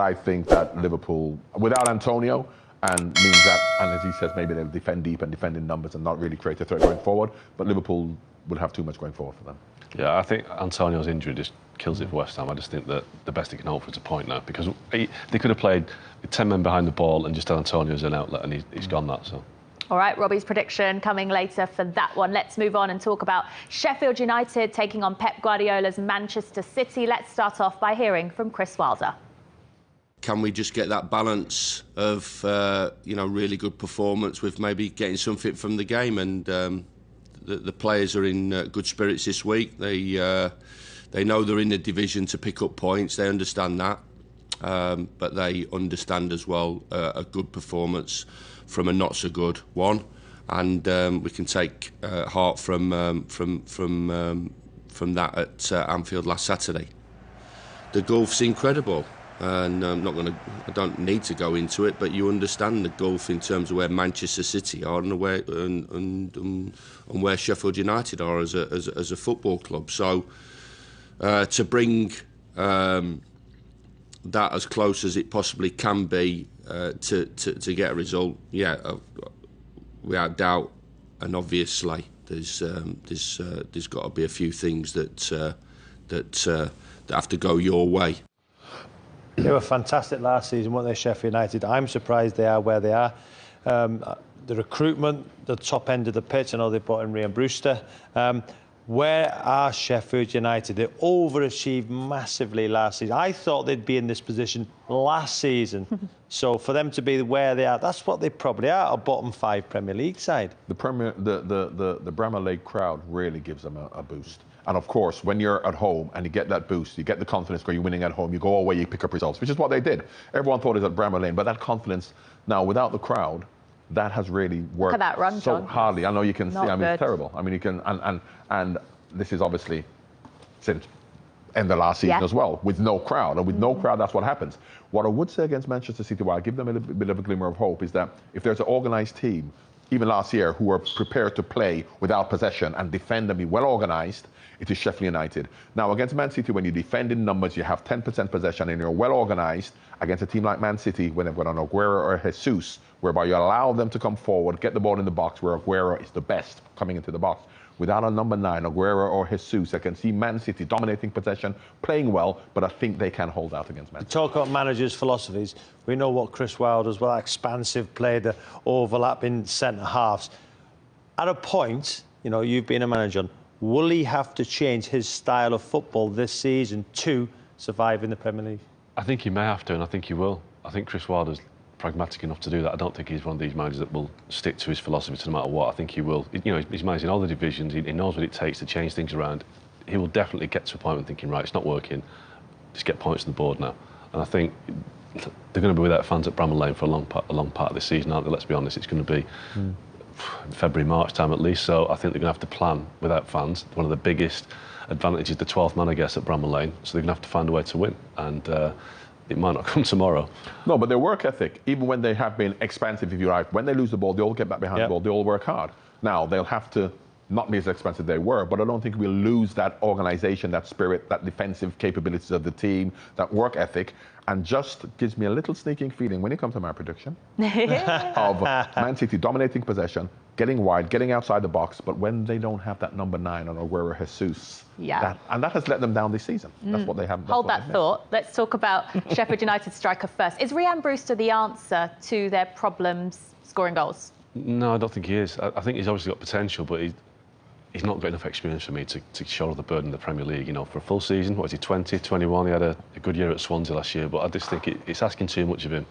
I think that Liverpool, without Antonio, and means that, and as he says, maybe they'll defend deep and defend in numbers and not really create a threat going forward, but Liverpool would have too much going forward for them. Yeah, I think Antonio's injury just kills it for West Ham. I just think that the best he can hope for is a point now, because they could have played with 10 men behind the ball and just had Antonio as an outlet, and he's gone that, so. All right, Robbie's prediction coming later for that one. Let's move on and talk about Sheffield United taking on Pep Guardiola's Manchester City. Let's start off by hearing from Chris Wilder. Can we just get that balance of, really good performance with maybe getting something from the game? And the players are in good spirits this week. They know they're in the division to pick up points. They understand that, but they understand as well a good performance from a not so good one, and we can take heart from that at Anfield last Saturday. The gulf's incredible, and I don't need to go into it, but you understand the gulf in terms of where Manchester City are and where Sheffield United are as a football club. So to bring that as close as it possibly can be to get a result, without doubt, and obviously there's got to be a few things that have to go your way. They were fantastic last season, weren't they, Sheffield United? I'm surprised they are where they are. The recruitment, the top end of the pitch, I know they brought in Ryan Brewster. Where are Sheffield United? They overachieved massively last season. I thought they'd be in this position last season. So for them to be where they are, that's what they probably are, a bottom 5 Premier League side. The Premier League crowd really gives them a boost. And of course, when you're at home and you get that boost, you get the confidence when you're winning at home, you go away, you pick up results, which is what they did. Everyone thought it was at Bramall Lane, but that confidence, now without the crowd, that has really worked. Look at that run, so John. hardly. I know you can see, I mean, good. it's terrible. I mean, you can, and this is obviously since end of last season as well, with no crowd. And with no crowd, that's what happens. What I would say against Manchester City, while I give them a little bit of a glimmer of hope, is that if there's an organised team, even last year, who were prepared to play without possession and defend and be well organised, it is Sheffield United. Now, against Man City, when you defend in numbers, you have 10% possession and you're well organised, against a team like Man City, when they've got an Aguero or Jesus, whereby you allow them to come forward, get the ball in the box, where Aguero is the best coming into the box. Without a number 9, Aguero or Jesus, I can see Man City dominating possession, playing well, but I think they can hold out against Man City. Talk about managers' philosophies. We know what Chris Wilder as well, expansive play, the overlapping centre-halves. At a point, you've been a manager, will he have to change his style of football this season to survive in the Premier League? I think he may have to, and I think he will. I think Chris Wilder's pragmatic enough to do that. I don't think he's one of these managers that will stick to his philosophy no matter what. I think he will. He's managing all the divisions. He knows what it takes to change things around. He will definitely get to a point of thinking, right, it's not working. Just get points on the board now. And I think they're going to be without fans at Bramall Lane for a long part of this season, aren't they? Let's be honest. It's going to be February, March time at least. So I think they're going to have to plan without fans. One of the biggest advantages, the 12th man, I guess, at Bramall Lane. So they're going to have to find a way to win. And it might not come tomorrow. No, but their work ethic, even when they have been expansive, if you like, when they lose the ball, they all get back behind the ball, they all work hard. Now, they'll have to not be as expensive as they were, but I don't think we'll lose that organisation, that spirit, that defensive capabilities of the team, that work ethic, and just gives me a little sneaking feeling when it comes to my prediction of Man City dominating possession, getting wide, getting outside the box, but when they don't have that number 9 on Aguero Jesus, and that has let them down this season. That's what they have. Hold that thought. Let's talk about Sheffield United striker first. Is Ryan Brewster the answer to their problems scoring goals? No, I don't think he is. I think he's obviously got potential, but he's not got enough experience for me to shoulder the burden in the Premier League. For a full season, what is he, 20, 21? He had a good year at Swansea last year, but I just think it's asking too much of him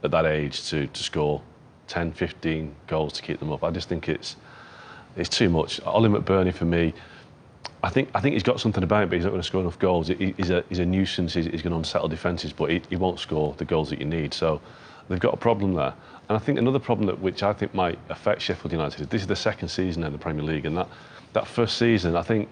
at that age to score 10, 15 goals to keep them up. I just think it's too much. Ollie McBurney, for me, I think he's got something about him, but he's not going to score enough goals. He's a nuisance. He's going to unsettle defences, but he won't score the goals that you need. So they've got a problem there. And I think another problem which I think might affect Sheffield United is this is the second season in the Premier League, and that first season, I think,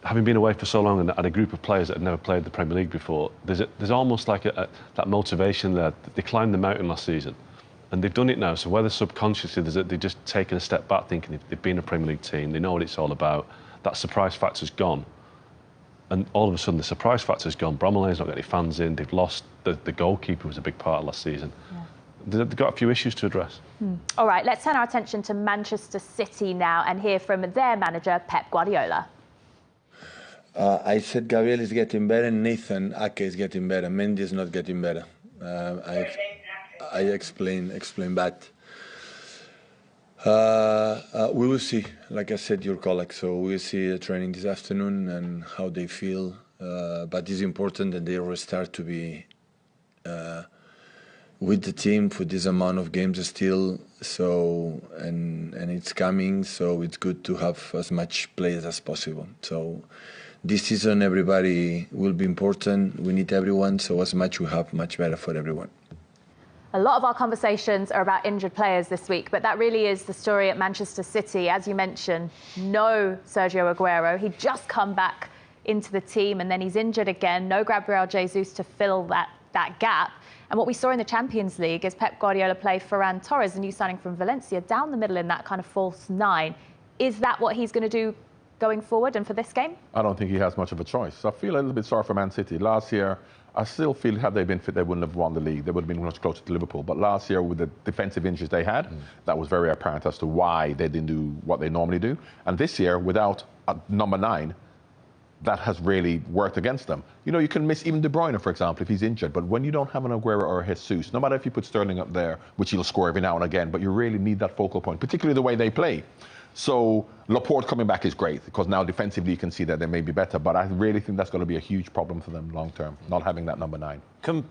having been away for so long and had a group of players that had never played the Premier League before, there's almost like that motivation there. They climbed the mountain last season, and they've done it now. So whether subconsciously they've just taken a step back, thinking they've been a Premier League team, they know what it's all about. That surprise factor's gone, And all of a sudden, the surprise factor's gone. Bromelane's not got any fans in. They've lost the goalkeeper, was a big part of last season. Yeah. They've got a few issues to address. All right, let's turn our attention to Manchester City now and hear from their manager, Pep Guardiola. I said Gabriel is getting better, Nathan Ake is getting better, Mendy is not getting better. I explain that. We will see, like I said, your colleagues. So we will see the training this afternoon and how they feel. But it's important that they restart to be with the team for this amount of games still. So and it's coming. So it's good to have as much players as possible. So this season, everybody will be important. We need everyone. So as much we have, much better for everyone. A lot of our conversations are about injured players this week, but that really is the story at Manchester City. As you mentioned, no Sergio Aguero. He'd just come back into the team and then he's injured again. No Gabriel Jesus to fill that gap. And what we saw in the Champions League is Pep Guardiola play Ferran Torres, a new signing from Valencia, down the middle in that kind of false nine. Is that what he's going to do going forward and for this game? I don't think he has much of a choice. I feel a little bit sorry for Man City. Last year, I still feel had they been fit, they wouldn't have won the league. They would have been much closer to Liverpool. But last year, with the defensive injuries they had, that was very apparent as to why they didn't do what they normally do. And this year, without a number 9, that has really worked against them. You know, you can miss even De Bruyne, for example, if he's injured. But when you don't have an Aguero or a Jesus, no matter if you put Sterling up there, which he'll score every now and again, but you really need that focal point, particularly the way they play. So Laporte coming back is great because now defensively you can see that they may be better, but I really think that's going to be a huge problem for them long term, not having that number 9. Can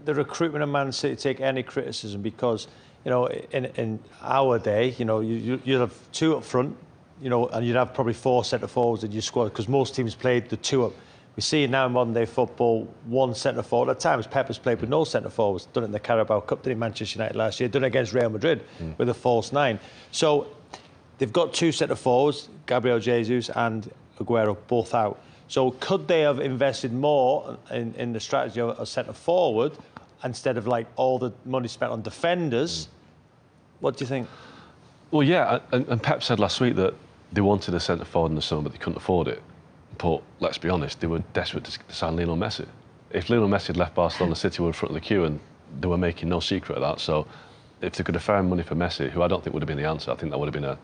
the recruitment of Man City take any criticism? Because, you know, in our day, you know, you'd have 2 up front, you know, and you'd have probably 4 centre forwards in your squad because most teams played the 2 up. We see now in modern day football, 1 centre forward. At times, Pep has played with no centre forwards. Done it in the Carabao Cup, did it in Manchester United last year, done it against Real Madrid with a false 9. So they've got 2 centre forwards, Gabriel Jesus and Aguero, both out. So could they have invested more in the strategy of a centre forward instead of like all the money spent on defenders? What do you think? Well, yeah, and Pep said last week that they wanted a centre forward in the summer, but they couldn't afford it. But let's be honest, they were desperate to sign Lionel Messi. If Lionel Messi had left Barcelona, City were in front of the queue, and they were making no secret of that. So if they could have found money for Messi, who I don't think would have been the answer, I think that would have been a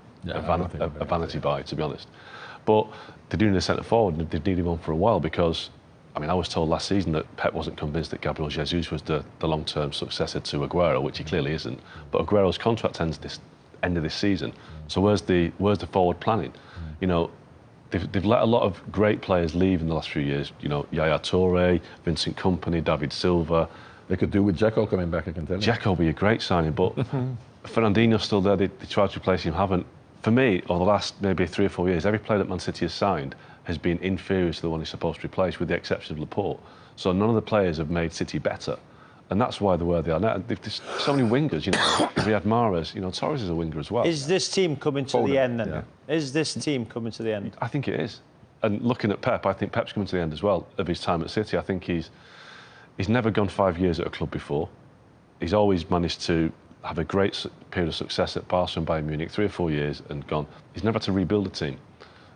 vanity buy, to be honest. But they're doing a centre forward, and they've needed one for a while because, I mean, I was told last season that Pep wasn't convinced that Gabriel Jesus was the long-term successor to Aguero, which he clearly isn't. But Aguero's contract ends end of this season. So where's the forward planning? You know, they've let a lot of great players leave in the last few years. You know, Yaya Toure, Vincent Kompany, David Silva. They could do with Dzeko coming back, I can tell you. Dzeko would be a great signing, but Fernandinho's still there. They tried to replace him, haven't. For me, over the last maybe 3 or 4 years, every player that Man City has signed has been inferior to the one he's supposed to replace, with the exception of Laporte. So none of the players have made City better. And that's why they're where they are now. There's so many wingers, you know. Riyad Mahrez, you know, Torres is a winger as well. Is this team coming to the end then? Yeah. Is this team coming to the end? I think it is. And looking at Pep, I think Pep's coming to the end as well of his time at City. I think he's never gone 5 years at a club before. He's always managed to have a great period of success at Barcelona and Bayern Munich, 3 or 4 years and gone. He's never had to rebuild a team.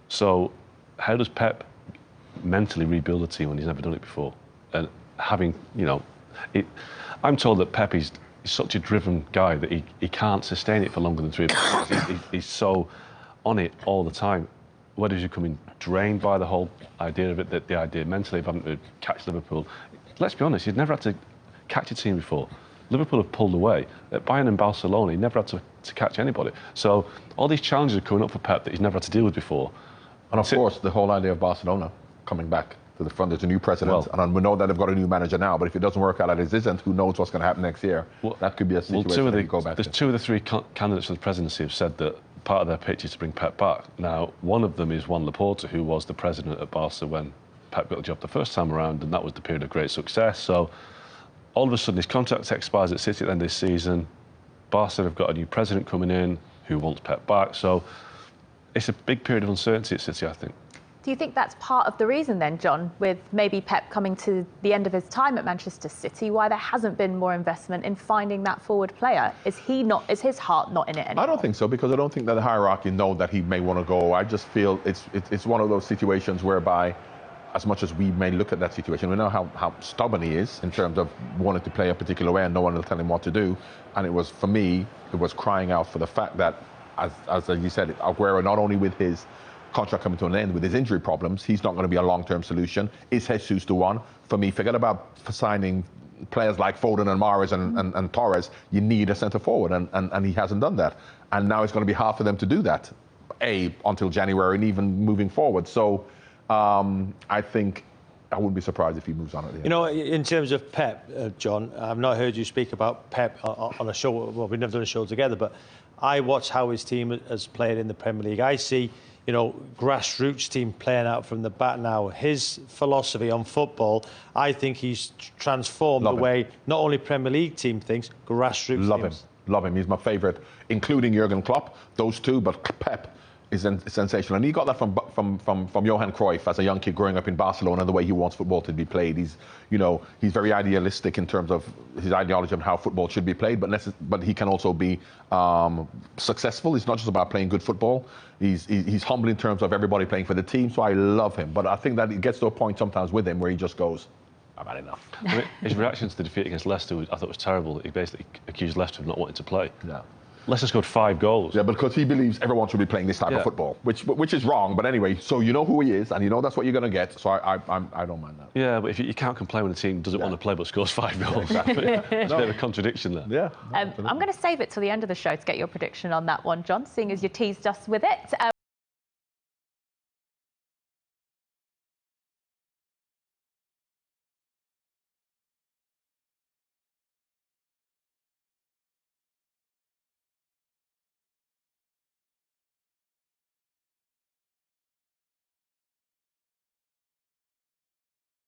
So how does Pep mentally rebuild a team when he's never done it before? And having, you know, I'm told that Pep is such a driven guy that he can't sustain it for longer than 3 months. He's so on it all the time. Where does he come in drained by the whole idea of it, that the idea mentally of having to catch Liverpool? Let's be honest, he's never had to catch a team before. Liverpool have pulled away. At Bayern and Barcelona, he never had to catch anybody. So all these challenges are coming up for Pep that he's never had to deal with before. And of course, the whole idea of Barcelona coming back to the front. There's a new president, and we know that they've got a new manager now, but if it doesn't work out as it isn't, who knows what's going to happen next year? Well, that could be a situation that you go back to. There's 2 of the 3 candidates for the presidency have said that part of their pitch is to bring Pep back. Now, one of them is Juan Laporta, who was the president at Barca when Pep got the job the first time around, and that was the period of great success. So all of a sudden his contract expires at City at the end of this season. Barca have got a new president coming in who wants Pep back. So it's a big period of uncertainty at City, I think. Do you think that's part of the reason then, John, with maybe Pep coming to the end of his time at Manchester City, why there hasn't been more investment in finding that forward player? Is his heart not in it anymore? I don't think so, because I don't think that the hierarchy know that he may want to go. I just feel it's one of those situations whereby as much as we may look at that situation, we know how stubborn he is in terms of wanting to play a particular way and no one will tell him what to do. And it was, for me, it was crying out for the fact that, as you said, Aguero, not only with his contract coming to an end, with his injury problems, he's not going to be a long-term solution. Is Jesus the one? For me, forget about signing players like Foden and Mahrez and Torres. You need a centre forward, and he hasn't done that. And now it's going to be hard for them to do that, until January and even moving forward. So I think I wouldn't be surprised if he moves on at the end. You know, in terms of Pep, John, I've not heard you speak about Pep on a show. Well, we've never done a show together, but I watch how his team has played in the Premier League. I see, you know, grassroots team playing out from the back now. His philosophy on football, I think he's transformed the way not only Premier League team thinks, grassroots teams. Love him. He's my favourite, including Jurgen Klopp. Those two, but Pep is sensational, and he got that from Johan Cruyff as a young kid growing up in Barcelona. The way he wants football to be played, he's very idealistic in terms of his ideology of how football should be played. But he can also be successful. It's not just about playing good football. He's humble in terms of everybody playing for the team. So I love him. But I think that it gets to a point sometimes with him where he just goes, I've had enough. I mean, his reaction to the defeat against Leicester, I thought was terrible. He basically accused Leicester of not wanting to play. Yeah. Leicester scored 5 goals. Yeah, because he believes everyone should be playing this type of football, which is wrong. But anyway, so you know who he is, and you know that's what you're going to get. So I don't mind that. Yeah, but if you can't complain when the team doesn't want to play but scores 5 goals. Yeah, exactly. It's a bit of a contradiction there. Yeah. I'm going to save it till the end of the show to get your prediction on that one, John, seeing as you teased us with it.